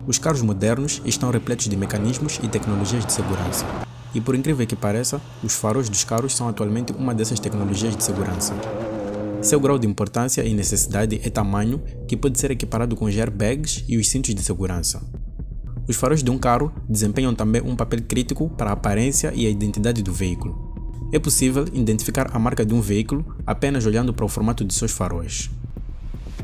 Os carros modernos estão repletos de mecanismos e tecnologias de segurança. E por incrível que pareça, os faróis dos carros são atualmente uma dessas tecnologias de segurança. Seu grau de importância e necessidade é tamanho que pode ser equiparado com os airbags e os cintos de segurança. Os faróis de um carro desempenham também um papel crítico para a aparência e a identidade do veículo. É possível identificar a marca de um veículo apenas olhando para o formato de seus faróis.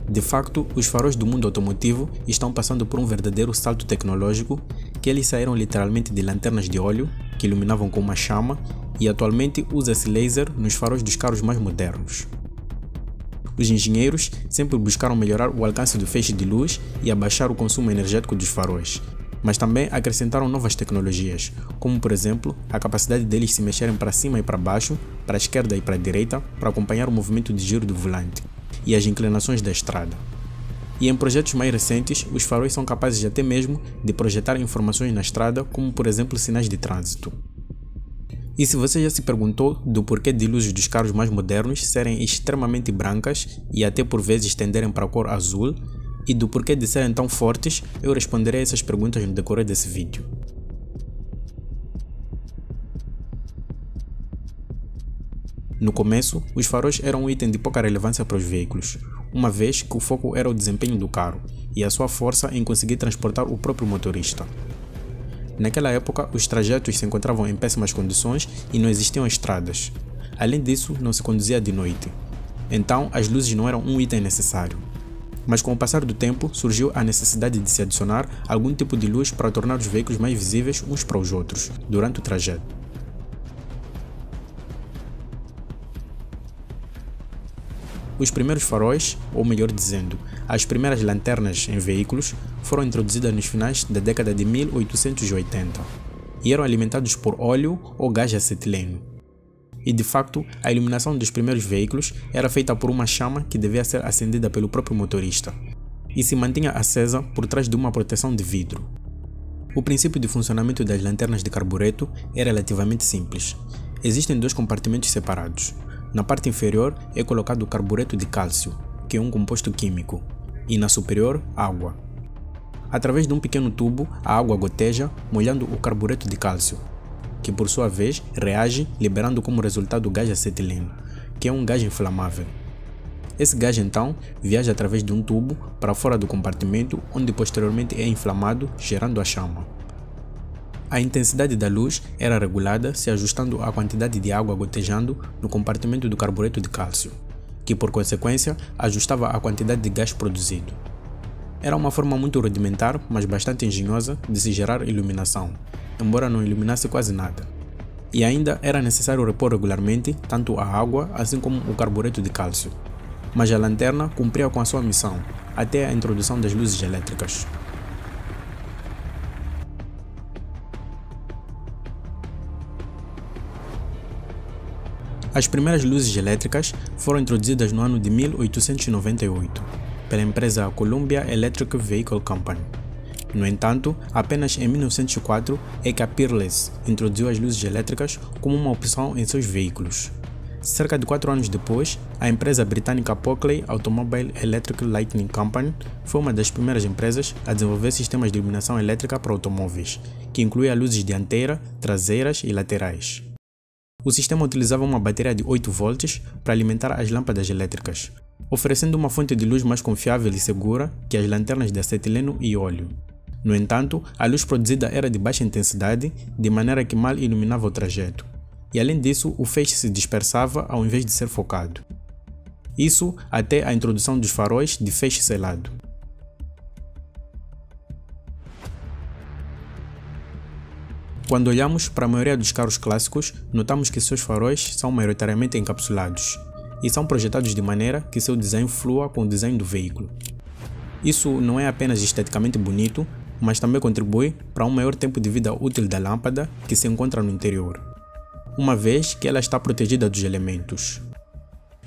De facto, os faróis do mundo automotivo estão passando por um verdadeiro salto tecnológico, que eles saíram literalmente de lanternas de óleo, que iluminavam com uma chama, e atualmente usa-se laser nos faróis dos carros mais modernos. Os engenheiros sempre buscaram melhorar o alcance do feixe de luz e abaixar o consumo energético dos faróis, mas também acrescentaram novas tecnologias, como por exemplo, a capacidade deles se mexerem para cima e para baixo, para a esquerda e para a direita, para acompanhar o movimento de giro do volante e as inclinações da estrada. E em projetos mais recentes, os faróis são capazes até mesmo de projetar informações na estrada, como por exemplo sinais de trânsito. E se você já se perguntou do porquê de luzes dos carros mais modernos serem extremamente brancas e até por vezes tenderem para a cor azul, e do porquê de serem tão fortes, eu responderei a essas perguntas no decorrer desse vídeo. No começo, os faróis eram um item de pouca relevância para os veículos, uma vez que o foco era o desempenho do carro e a sua força em conseguir transportar o próprio motorista. Naquela época, os trajetos se encontravam em péssimas condições e não existiam estradas. Além disso, não se conduzia de noite. Então, as luzes não eram um item necessário. Mas com o passar do tempo, surgiu a necessidade de se adicionar algum tipo de luz para tornar os veículos mais visíveis uns para os outros, durante o trajeto. Os primeiros faróis, ou melhor dizendo, as primeiras lanternas em veículos, foram introduzidas nos finais da década de 1880 e eram alimentados por óleo ou gás acetileno. E de facto, a iluminação dos primeiros veículos era feita por uma chama que devia ser acendida pelo próprio motorista e se mantinha acesa por trás de uma proteção de vidro. O princípio de funcionamento das lanternas de carbureto é relativamente simples. Existem dois compartimentos separados. Na parte inferior é colocado o carbureto de cálcio, que é um composto químico, e na superior, água. Através de um pequeno tubo, a água goteja, molhando o carbureto de cálcio, que por sua vez reage, liberando como resultado o gás acetileno, que é um gás inflamável. Esse gás então viaja através de um tubo para fora do compartimento, onde posteriormente é inflamado, gerando a chama. A intensidade da luz era regulada se ajustando à quantidade de água gotejando no compartimento do carbureto de cálcio, que por consequência ajustava a quantidade de gás produzido. Era uma forma muito rudimentar, mas bastante engenhosa de se gerar iluminação, embora não iluminasse quase nada. E ainda era necessário repor regularmente tanto a água assim como o carbureto de cálcio. Mas a lanterna cumpria com a sua missão, até a introdução das luzes elétricas. As primeiras luzes elétricas foram introduzidas no ano de 1898 pela empresa Columbia Electric Vehicle Company. No entanto, apenas em 1904 é que a Peerless introduziu as luzes elétricas como uma opção em seus veículos. Cerca de 4 anos depois, a empresa britânica Pockley Automobile Electric Lighting Company foi uma das primeiras empresas a desenvolver sistemas de iluminação elétrica para automóveis, que incluía luzes dianteira, traseiras e laterais. O sistema utilizava uma bateria de 8 volts para alimentar as lâmpadas elétricas, oferecendo uma fonte de luz mais confiável e segura que as lanternas de acetileno e óleo. No entanto, a luz produzida era de baixa intensidade, de maneira que mal iluminava o trajeto, e além disso o feixe se dispersava ao invés de ser focado. Isso até a introdução dos faróis de feixe selado. Quando olhamos para a maioria dos carros clássicos, notamos que seus faróis são maioritariamente encapsulados e são projetados de maneira que seu design flua com o design do veículo. Isso não é apenas esteticamente bonito, mas também contribui para um maior tempo de vida útil da lâmpada que se encontra no interior, uma vez que ela está protegida dos elementos.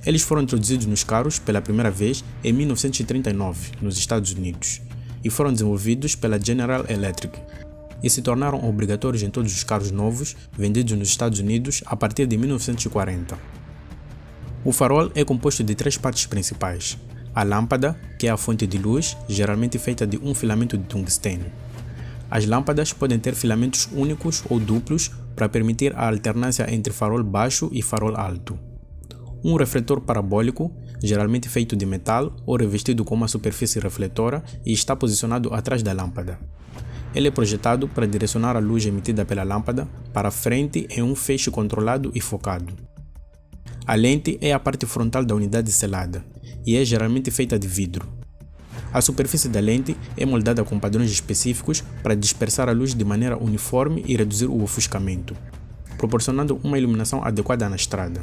Eles foram introduzidos nos carros pela primeira vez em 1939, nos Estados Unidos, e foram desenvolvidos pela General Electric, e se tornaram obrigatórios em todos os carros novos vendidos nos Estados Unidos a partir de 1940. O farol é composto de 3 partes principais: a lâmpada, que é a fonte de luz, geralmente feita de um filamento de tungstênio, As lâmpadas podem ter filamentos únicos ou duplos para permitir a alternância entre farol baixo e farol alto. Um refletor parabólico, geralmente feito de metal ou revestido com uma superfície refletora e está posicionado atrás da lâmpada. Ele é projetado para direcionar a luz emitida pela lâmpada para frente em um feixe controlado e focado. A lente é a parte frontal da unidade selada e é geralmente feita de vidro. A superfície da lente é moldada com padrões específicos para dispersar a luz de maneira uniforme e reduzir o ofuscamento, proporcionando uma iluminação adequada na estrada.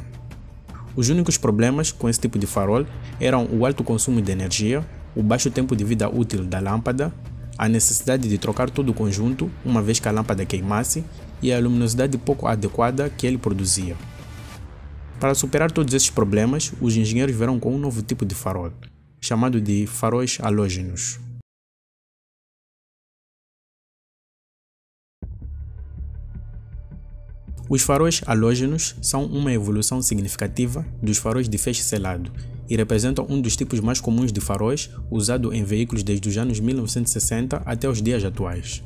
Os únicos problemas com esse tipo de farol eram o alto consumo de energia, o baixo tempo de vida útil da lâmpada, a necessidade de trocar todo o conjunto uma vez que a lâmpada queimasse e a luminosidade pouco adequada que ele produzia. Para superar todos esses problemas, os engenheiros vieram com um novo tipo de farol, chamado de faróis halógenos. Os faróis halógenos são uma evolução significativa dos faróis de feixe selado e representam um dos tipos mais comuns de faróis usado em veículos desde os anos 1960 até os dias atuais.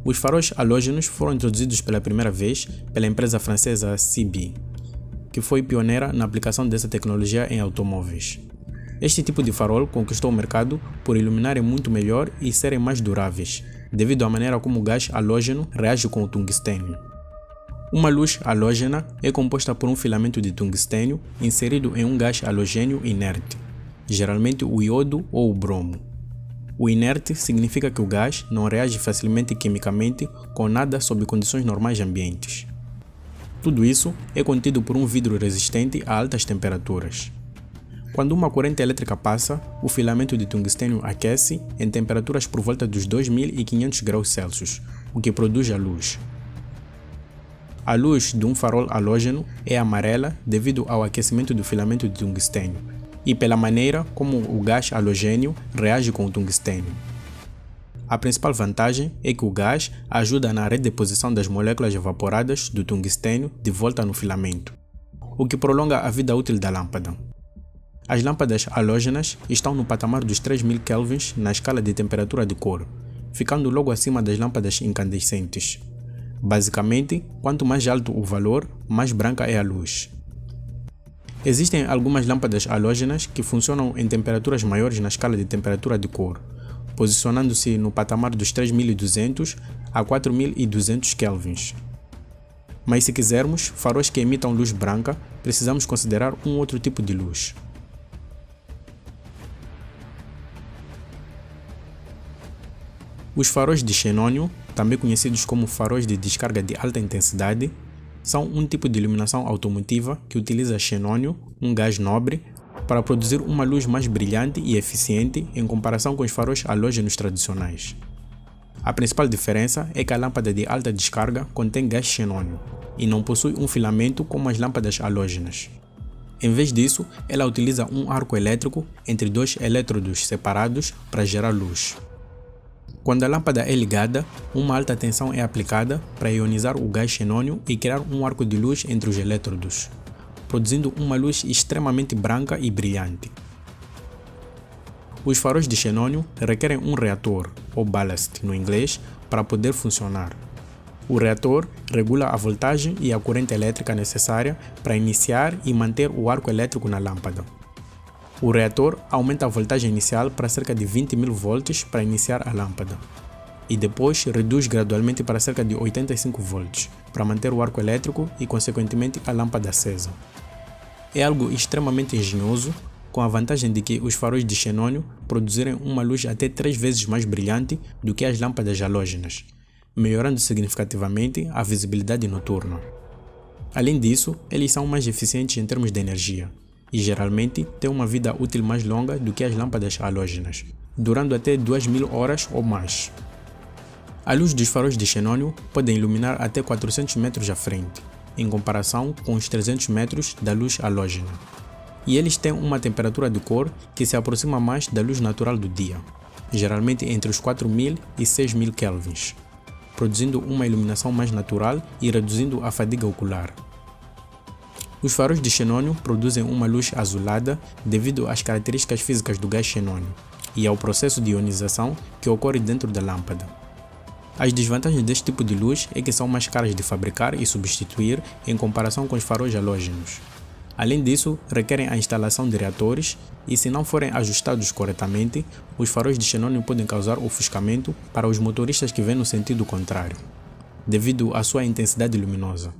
Os faróis halógenos foram introduzidos pela primeira vez pela empresa francesa CB, que foi pioneira na aplicação dessa tecnologia em automóveis. Este tipo de farol conquistou o mercado por iluminarem muito melhor e serem mais duráveis, devido à maneira como o gás halógeno reage com o tungstênio. Uma luz halógena é composta por um filamento de tungstênio inserido em um gás halogênio inerte, geralmente o iodo ou o bromo. O inerte significa que o gás não reage facilmente quimicamente com nada sob condições normais ambientes. Tudo isso é contido por um vidro resistente a altas temperaturas. Quando uma corrente elétrica passa, o filamento de tungstênio aquece em temperaturas por volta dos 2500 graus Celsius, o que produz a luz. A luz de um farol halógeno é amarela devido ao aquecimento do filamento de tungstênio e pela maneira como o gás halogênio reage com o tungstênio. A principal vantagem é que o gás ajuda na redeposição das moléculas evaporadas do tungstênio de volta no filamento, o que prolonga a vida útil da lâmpada. As lâmpadas halógenas estão no patamar dos 3000 kelvins na escala de temperatura de cor, ficando logo acima das lâmpadas incandescentes. Basicamente, quanto mais alto o valor, mais branca é a luz. Existem algumas lâmpadas halógenas que funcionam em temperaturas maiores na escala de temperatura de cor, posicionando-se no patamar dos 3200 a 4200 kelvins. Mas se quisermos faróis que emitam luz branca, precisamos considerar um outro tipo de luz. Os faróis de xenônio, também conhecidos como faróis de descarga de alta intensidade, são um tipo de iluminação automotiva que utiliza xenônio, um gás nobre, para produzir uma luz mais brilhante e eficiente em comparação com os faróis halógenos tradicionais. A principal diferença é que a lâmpada de alta descarga contém gás xenônio e não possui um filamento como as lâmpadas halógenas. Em vez disso, ela utiliza um arco elétrico entre dois elétrodos separados para gerar luz. Quando a lâmpada é ligada, uma alta tensão é aplicada para ionizar o gás xenônio e criar um arco de luz entre os elétrodos, produzindo uma luz extremamente branca e brilhante. Os faróis de xenônio requerem um reator, ou ballast no inglês, para poder funcionar. O reator regula a voltagem e a corrente elétrica necessária para iniciar e manter o arco elétrico na lâmpada. O reator aumenta a voltagem inicial para cerca de 20.000 volts para iniciar a lâmpada, e depois reduz gradualmente para cerca de 85 volts para manter o arco elétrico e, consequentemente, a lâmpada acesa. É algo extremamente engenhoso, com a vantagem de que os faróis de xenônio produzirem uma luz até 3 vezes mais brilhante do que as lâmpadas halógenas, melhorando significativamente a visibilidade noturna. Além disso, eles são mais eficientes em termos de energia e geralmente têm uma vida útil mais longa do que as lâmpadas halógenas, durando até 2000 horas ou mais. A luz dos faróis de xenônio pode iluminar até 400 metros à frente, em comparação com os 300 metros da luz halógena. E eles têm uma temperatura de cor que se aproxima mais da luz natural do dia, geralmente entre os 4000 e 6000 kelvins, produzindo uma iluminação mais natural e reduzindo a fadiga ocular. Os faróis de xenônio produzem uma luz azulada devido às características físicas do gás xenônio e ao processo de ionização que ocorre dentro da lâmpada. As desvantagens deste tipo de luz é que são mais caras de fabricar e substituir em comparação com os faróis halógenos. Além disso, requerem a instalação de reatores e, se não forem ajustados corretamente, os faróis de xenônio podem causar ofuscamento para os motoristas que vêm no sentido contrário, devido à sua intensidade luminosa.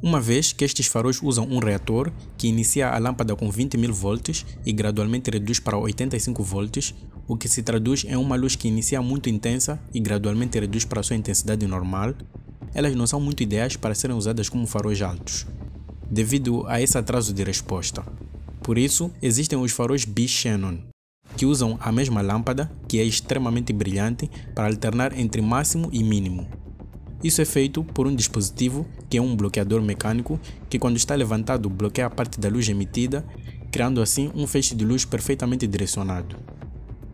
Uma vez que estes faróis usam um reator que inicia a lâmpada com 20.000 volts e gradualmente reduz para 85 volts, o que se traduz em uma luz que inicia muito intensa e gradualmente reduz para a sua intensidade normal, elas não são muito ideais para serem usadas como faróis altos, devido a esse atraso de resposta. Por isso, existem os faróis bi-xenon, que usam a mesma lâmpada, que é extremamente brilhante, para alternar entre máximo e mínimo. Isso é feito por um dispositivo que é um bloqueador mecânico que, quando está levantado, bloqueia a parte da luz emitida, criando assim um feixe de luz perfeitamente direcionado.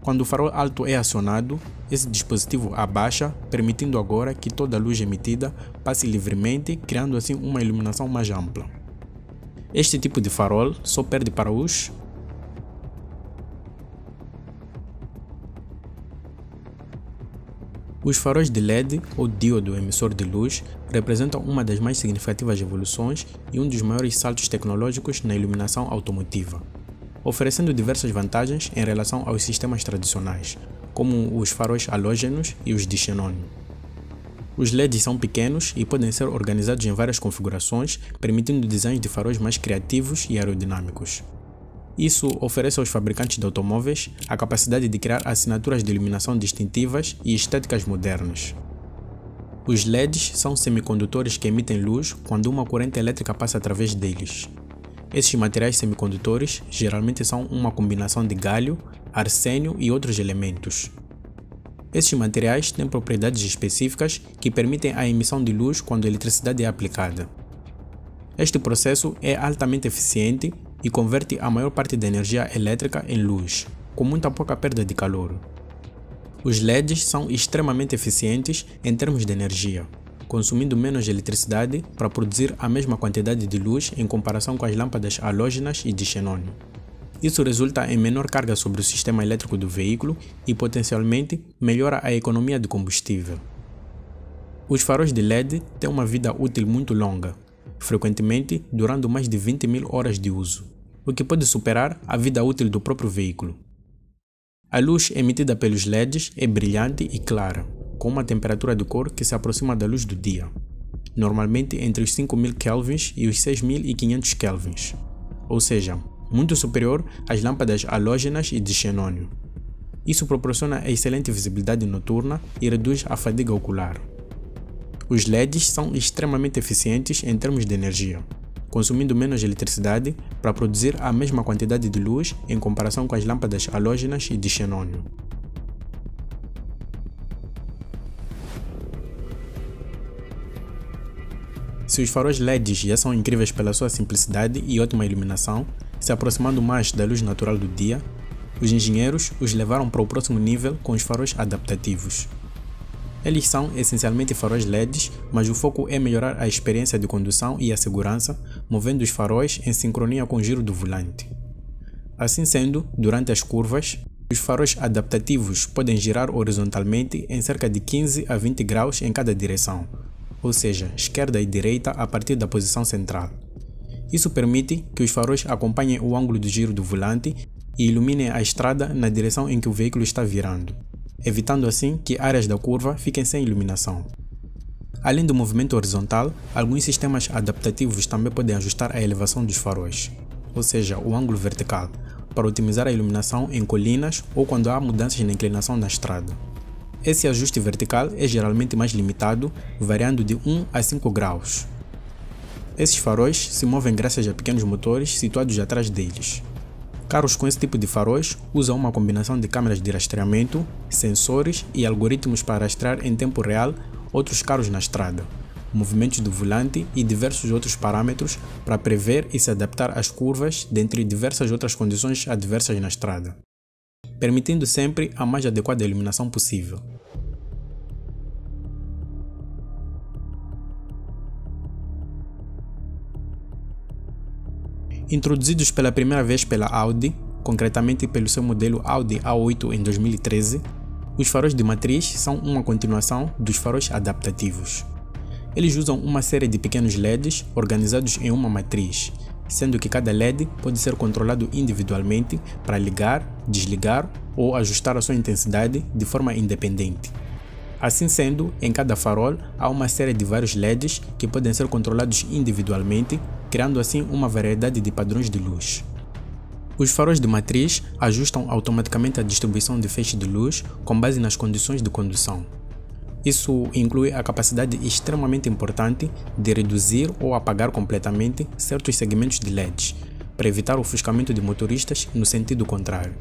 Quando o farol alto é acionado, esse dispositivo abaixa, permitindo agora que toda a luz emitida passe livremente, criando assim uma iluminação mais ampla. Este tipo de farol só perde para os faróis de LED, ou díodo emissor de luz, representam uma das mais significativas evoluções e um dos maiores saltos tecnológicos na iluminação automotiva, oferecendo diversas vantagens em relação aos sistemas tradicionais, como os faróis halógenos e os de xenônio. Os LEDs são pequenos e podem ser organizados em várias configurações, permitindo designs de faróis mais criativos e aerodinâmicos. Isso oferece aos fabricantes de automóveis a capacidade de criar assinaturas de iluminação distintivas e estéticas modernas. Os LEDs são semicondutores que emitem luz quando uma corrente elétrica passa através deles. Esses materiais semicondutores geralmente são uma combinação de galho, arsênio e outros elementos. Esses materiais têm propriedades específicas que permitem a emissão de luz quando a eletricidade é aplicada. Este processo é altamente eficiente e converte a maior parte da energia elétrica em luz, com muita pouca perda de calor. Os LEDs são extremamente eficientes em termos de energia, consumindo menos eletricidade para produzir a mesma quantidade de luz em comparação com as lâmpadas halógenas e de xenônio. Isso resulta em menor carga sobre o sistema elétrico do veículo e potencialmente melhora a economia de combustível. Os faróis de LED têm uma vida útil muito longa, frequentemente durando mais de 20.000 horas de uso, o que pode superar a vida útil do próprio veículo. A luz emitida pelos LEDs é brilhante e clara, com uma temperatura de cor que se aproxima da luz do dia, normalmente entre os 5.000 kelvins e os 6.500 kelvins, ou seja, muito superior às lâmpadas halógenas e de xenônio. Isso proporciona excelente visibilidade noturna e reduz a fadiga ocular. Os LEDs são extremamente eficientes em termos de energia, consumindo menos eletricidade para produzir a mesma quantidade de luz em comparação com as lâmpadas halógenas e de xenônio. Se os faróis LEDs já são incríveis pela sua simplicidade e ótima iluminação, se aproximando mais da luz natural do dia, os engenheiros os levaram para o próximo nível com os faróis adaptativos. Eles são essencialmente faróis LEDs, mas o foco é melhorar a experiência de condução e a segurança, movendo os faróis em sincronia com o giro do volante. Assim sendo, durante as curvas, os faróis adaptativos podem girar horizontalmente em cerca de 15 a 20 graus em cada direção, ou seja, esquerda e direita a partir da posição central. Isso permite que os faróis acompanhem o ângulo de giro do volante e iluminem a estrada na direção em que o veículo está virando, evitando assim que áreas da curva fiquem sem iluminação. Além do movimento horizontal, alguns sistemas adaptativos também podem ajustar a elevação dos faróis, ou seja, o ângulo vertical, para otimizar a iluminação em colinas ou quando há mudanças na inclinação da estrada. Esse ajuste vertical é geralmente mais limitado, variando de 1 a 5 graus. Esses faróis se movem graças a pequenos motores situados atrás deles. Carros com esse tipo de faróis usam uma combinação de câmeras de rastreamento, sensores e algoritmos para rastrear em tempo real outros carros na estrada, movimentos do volante e diversos outros parâmetros para prever e se adaptar às curvas, dentre diversas outras condições adversas na estrada, permitindo sempre a mais adequada iluminação possível. Introduzidos pela primeira vez pela Audi, concretamente pelo seu modelo Audi A8 em 2013, Os faróis de matriz são uma continuação dos faróis adaptativos. Eles usam uma série de pequenos LEDs organizados em uma matriz, sendo que cada LED pode ser controlado individualmente para ligar, desligar ou ajustar a sua intensidade de forma independente. Assim sendo, em cada farol há uma série de vários LEDs que podem ser controlados individualmente, criando assim uma variedade de padrões de luz. Os faróis de matriz ajustam automaticamente a distribuição de feixe de luz com base nas condições de condução. Isso inclui a capacidade extremamente importante de reduzir ou apagar completamente certos segmentos de LEDs, para evitar o ofuscamento de motoristas no sentido contrário,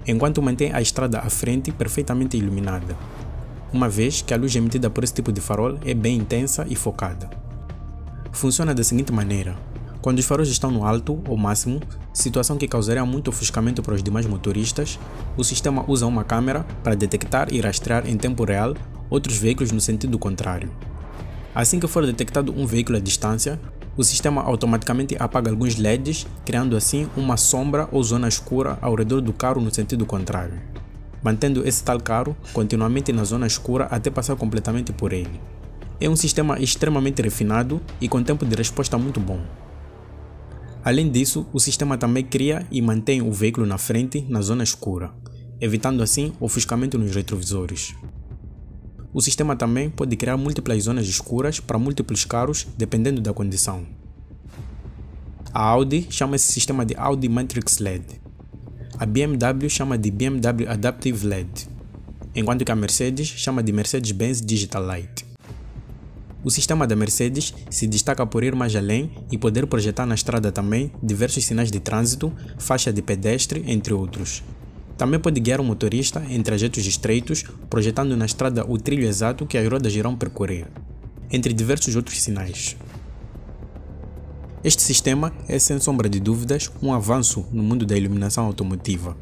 enquanto mantém a estrada à frente perfeitamente iluminada, uma vez que a luz emitida por esse tipo de farol é bem intensa e focada. Funciona da seguinte maneira: quando os faróis estão no alto ou máximo, situação que causaria muito ofuscamento para os demais motoristas, o sistema usa uma câmera para detectar e rastrear em tempo real outros veículos no sentido contrário. Assim que for detectado um veículo à distância, o sistema automaticamente apaga alguns LEDs, criando assim uma sombra ou zona escura ao redor do carro no sentido contrário, mantendo esse tal carro continuamente na zona escura até passar completamente por ele. É um sistema extremamente refinado e com tempo de resposta muito bom. Além disso, o sistema também cria e mantém o veículo na frente na zona escura, evitando assim ofuscamento nos retrovisores. O sistema também pode criar múltiplas zonas escuras para múltiplos carros, dependendo da condição. A Audi chama esse sistema de Audi Matrix LED. A BMW chama de BMW Adaptive LED, enquanto que a Mercedes chama de Mercedes-Benz Digital Light. O sistema da Mercedes se destaca por ir mais além e poder projetar na estrada também diversos sinais de trânsito, faixa de pedestre, entre outros. Também pode guiar o motorista em trajetos estreitos, projetando na estrada o trilho exato que as rodas irão percorrer, entre diversos outros sinais. Este sistema é, sem sombra de dúvidas, um avanço no mundo da iluminação automotiva,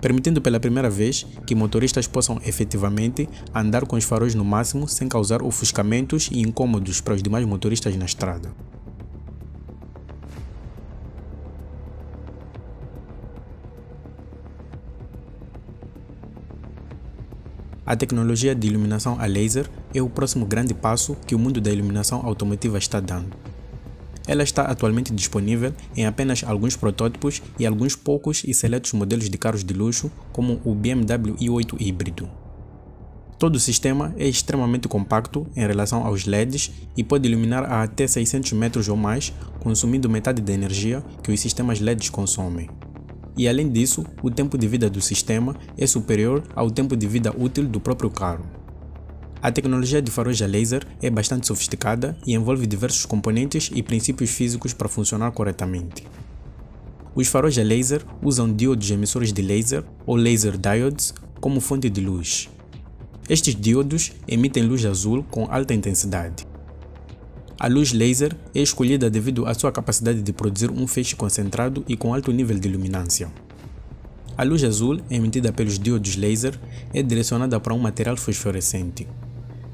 permitindo pela primeira vez que motoristas possam efetivamente andar com os faróis no máximo sem causar ofuscamentos e incômodos para os demais motoristas na estrada. A tecnologia de iluminação a laser é o próximo grande passo que o mundo da iluminação automotiva está dando. Ela está atualmente disponível em apenas alguns protótipos e alguns poucos e seletos modelos de carros de luxo, como o BMW i8 híbrido. Todo o sistema é extremamente compacto em relação aos LEDs e pode iluminar a até 600 metros ou mais, consumindo metade da energia que os sistemas LEDs consomem. E além disso, o tempo de vida do sistema é superior ao tempo de vida útil do próprio carro. A tecnologia de faróis a laser é bastante sofisticada e envolve diversos componentes e princípios físicos para funcionar corretamente. Os faróis a laser usam diodos emissores de laser, ou laser diodes, como fonte de luz. Estes diodos emitem luz azul com alta intensidade. A luz laser é escolhida devido à sua capacidade de produzir um feixe concentrado e com alto nível de luminância. A luz azul, emitida pelos diodos laser, é direcionada para um material fosforescente.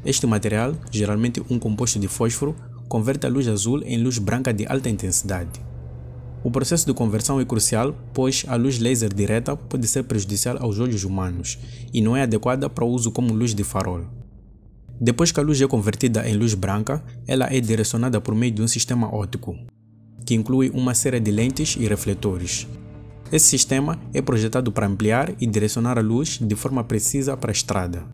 Este material, geralmente um composto de fósforo, converte a luz azul em luz branca de alta intensidade. O processo de conversão é crucial, pois a luz laser direta pode ser prejudicial aos olhos humanos e não é adequada para o uso como luz de farol. Depois que a luz é convertida em luz branca, ela é direcionada por meio de um sistema óptico, que inclui uma série de lentes e refletores. Esse sistema é projetado para ampliar e direcionar a luz de forma precisa para a estrada.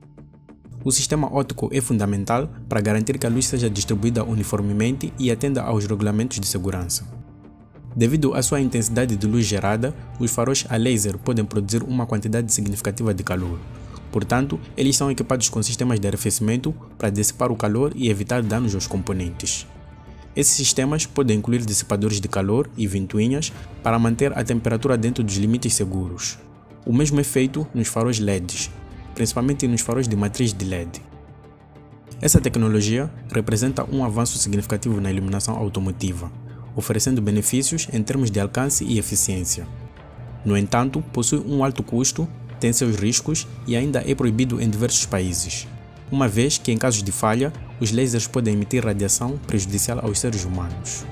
O sistema óptico é fundamental para garantir que a luz seja distribuída uniformemente e atenda aos regulamentos de segurança. Devido à sua intensidade de luz gerada, os faróis a laser podem produzir uma quantidade significativa de calor. Portanto, eles são equipados com sistemas de arrefecimento para dissipar o calor e evitar danos aos componentes. Esses sistemas podem incluir dissipadores de calor e ventoinhas para manter a temperatura dentro dos limites seguros. O mesmo é feito nos faróis LEDs, principalmente nos faróis de matriz de LED. Essa tecnologia representa um avanço significativo na iluminação automotiva, oferecendo benefícios em termos de alcance e eficiência. No entanto, possui um alto custo, tem seus riscos e ainda é proibido em diversos países, uma vez que em casos de falha, os lasers podem emitir radiação prejudicial aos seres humanos.